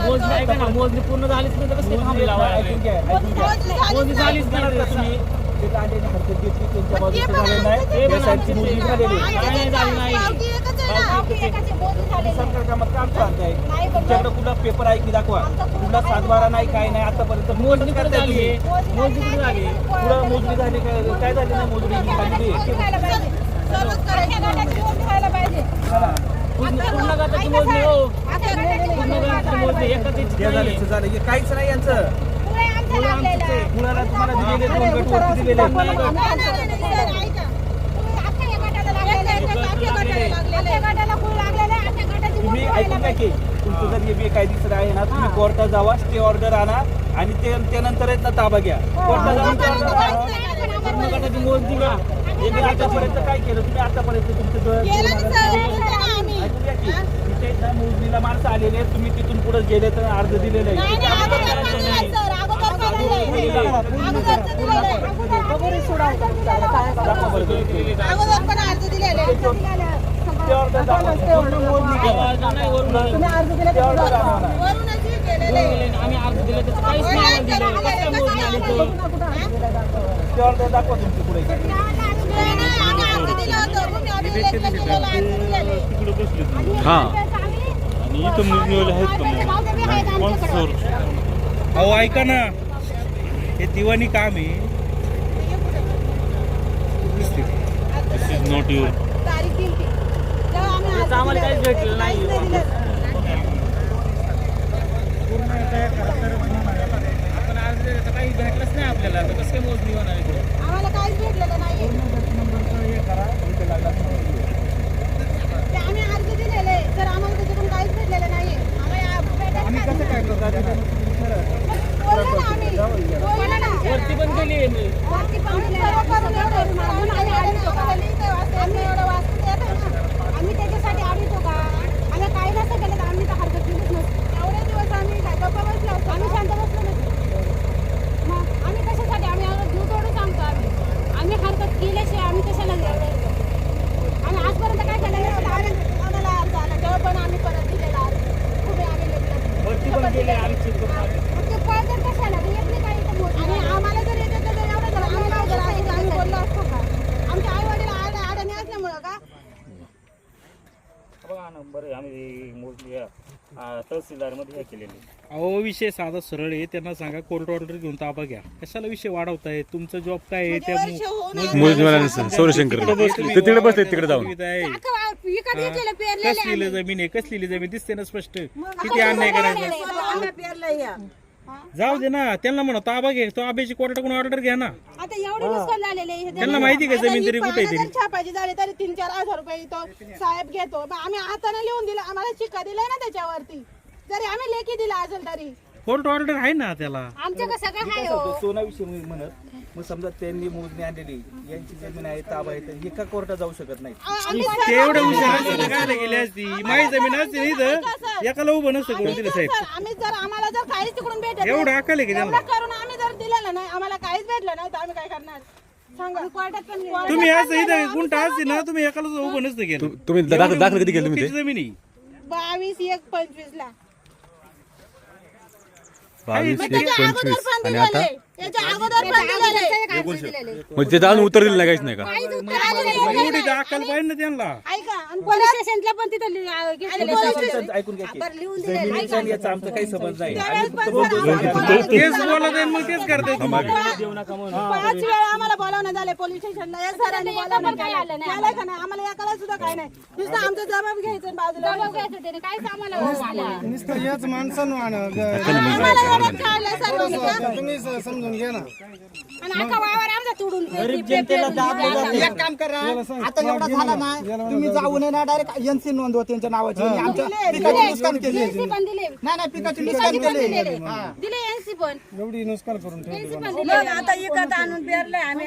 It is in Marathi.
मोजणी ऐका ना, मोजणी पूर्ण झालीच नाही तर कसं थांबले लावायला? मोजणी झालीच नाही तर तुम्ही हरकत घेतली त्यांच्या बाजूचं झालेलं नाही, या साईडची मोजणी झालेली आहे. सरकार कामात काम चालत आहे. तुमच्याकडे कुठला पेपर आहे की दाखवा, कुठला 7/12 नाही, काय नाही, आतापर्यंत मोजणी कुठे झाली आहे? मोजणी कुठे झाली? पुढं मोजणी झाली काय झाली नाही मोजणी झालेली आहे. पूर्ण गटाची मोजणी हो, पूर्ण गटाची मोजणी एका त्याची नाही. झालं हे काहीच नाही यांचं. मुलाला तुम्हाला दिलेले 2 गट वरती दिलेले आहेत. तुम्ही ऐकून घ्या की तुमचं जर हे बेकायदेशीर आहे ना, तुम्ही कोर्टात जावा, स्टे ऑर्डर आणा आणि त्यानंतर आहेत ना ताबा घ्या. कोर्टात जाऊन पूर्ण गटाची मोजणी घ्या. आतापर्यंत काय केलं तुम्ही? आतापर्यंत तुमचं ऐकून घ्या की तिथे ना मोजणीला माणसं आलेले आहेत, तुम्ही तिथून पुढे गेले तर अर्ज दिलेले आहे. आम्ही अर्ज दिले तर काहीच नाही दिलं. मोजणी आली तर दाखवा तुमची पुढे हा आणि इथं मोजणीवाले आहेत का मग? अहो ऐका ना, हे दिवाणी काम आहे. दिस इज नॉट युअर. आम्हाला काहीच भेटलं नाही. आपण अर्ज दिले तर काही भेटलंच नाही आपल्याला, तर कसं काय मोजणी होणार आहे? आम्हाला काहीच भेटलेलं नाही. आम्ही अर्ज दिलेले तर आम्हाला त्याच्यातून काहीच भेटलेलं नाही. वरती पण केली आहे मी. आम्ही त्याच्यासाठी आढळतो का? आम्ही काही नसतं केलं तर आम्ही तर हरकत केलीच नसते. एवढे दिवस आम्ही काय गप्पा बसलो असतो, आम्ही शांत बसलो नसतो. मग आम्ही कशासाठी? आम्ही जीव तोडून सांगतो. आम्ही हरकत केल्याशिवाय आम्ही कशाला घ्यायचं? आम्ही आजपर्यंत काय केलं नसतं. आम्हाला अर्ज आला तेव्हा पण आम्ही परत दिलेला अर्ज. खूप आम्ही वरती पण गेले आम्ही चेक करून आले. ते पळतात कशाला? येत नाही काही इथं मोजणी. आणि आम्हाला जर येत तर एवढं जर आम्ही काय जर आम्ही बोललो असतो का? आमच्या आई वडील अडाणी असल्यामुळं का? बघा ना, बरं आम्ही मोजणी तहसीलदार मध्ये हे केलेली. अहो विषय साधा सरळ आहे. त्यांना सांगा कोर्ट ऑर्डर घेऊन ताबा घ्या. कशाला विषय वाढवताय? तुमचा जॉब काय आहे? त्या मोजणीवाला सौरशंकर ते तिकडे बसले, तिकडे जाऊन कसलेली जमीन आहे, कसलेली जमीन दिसते ना स्पष्ट. किती अन्याय करायचा. जाऊ दे ना, त्यांना म्हणा ताबा घे. तो आब्याची कोर्टाकडून ऑर्डर घ्या ना. आता एवढे नुकसान झालेले आहे. त्यांना माहिती का जमीन तरी कुठे तरी छापाची झाली तरी 3-4 रुपये तो साहेब घेतो. मग आम्ही हाताने लिहून दिलं, आम्हाला शिक्का दिलाय ना त्याच्यावरती. जरी आम्ही लेखी दिला असेल तरी कोर्ट ऑर्डर आहे ना त्याला. आमच्याकडे सगळं आहे हो. सोनाविषयी म्हणत मग समजा त्यांनी मोजणी आणलेली यांची जमीन आहे, ताबा आहे, तर एका कोर्टात जाऊ शकत नाही. तेवढं हुशार काय गेली असती. माझी जमीन असते नाही तर एकाला उभं नसतं करून दिलं साहेब. आम्ही जर आम्हाला जर काहीच तिकडून भेटत एवढं अकल आहे की एवढं त्यांना. करून आम्ही जर दिलेलं नाही, आम्हाला काहीच भेटलं नाही तर आम्ही काय करणार सांगा? कोर्टात पण तुम्ही असं इथं गुंठा असते ना, तुम्ही एकाला उभं नसतं केलं. तुम्ही दाखल कधी केलं तुम्ही ते? जमिनी 22-1-25 ला 22-1-25 आणि आता त्याच्या अगोदर पण दिलेले. म्हणजे ते अजून उत्तर दिलं नाही, काहीच नाही का? एवढी तर अक्कल पाहिजे ना त्यांना. ऐका आणि पोलीस स्टेशनला पण तिथं ऐकून घ्या की जमिनीचा आणि याचा आमचा काही संबंध नाही. तेच बोलत आहे मग तेच करताय तुम्ही. देऊ नका म्हणून. 5 वेळा आम्हाला बोलावण्यात आले पोलीस स्टेशनला. या सरांनी बोलावण्यात आलं नाही का नाही? आम्हाला एकाला सुद्धा काय नाही. नुसतं आमचा जबाब घ्यायचं आणि बाजूला घ्यायचं. त्याने काय आम्हाला याच माणसानं आम्हाला एवढं कळलं सर्वांनी का? तुम्ही समजून घ्या ना. आणि अख्खा वावर आमचा तोडून गरीब जनतेला दाब एक काम करा, आता एवढा झाला ना, तुम्ही जाऊन ना डायरेक्ट एनसी नोंदवा त्यांच्या नावाची. आमच्या पिकाची नुकसान केली. एनसी पण दिले. नाही पिकाची नुकसान केली. दिले एनसी पण एवढी नुकसान करून ठेवली. एनसी पण दिले. आता इकडे आणून पेरलंय आम्ही.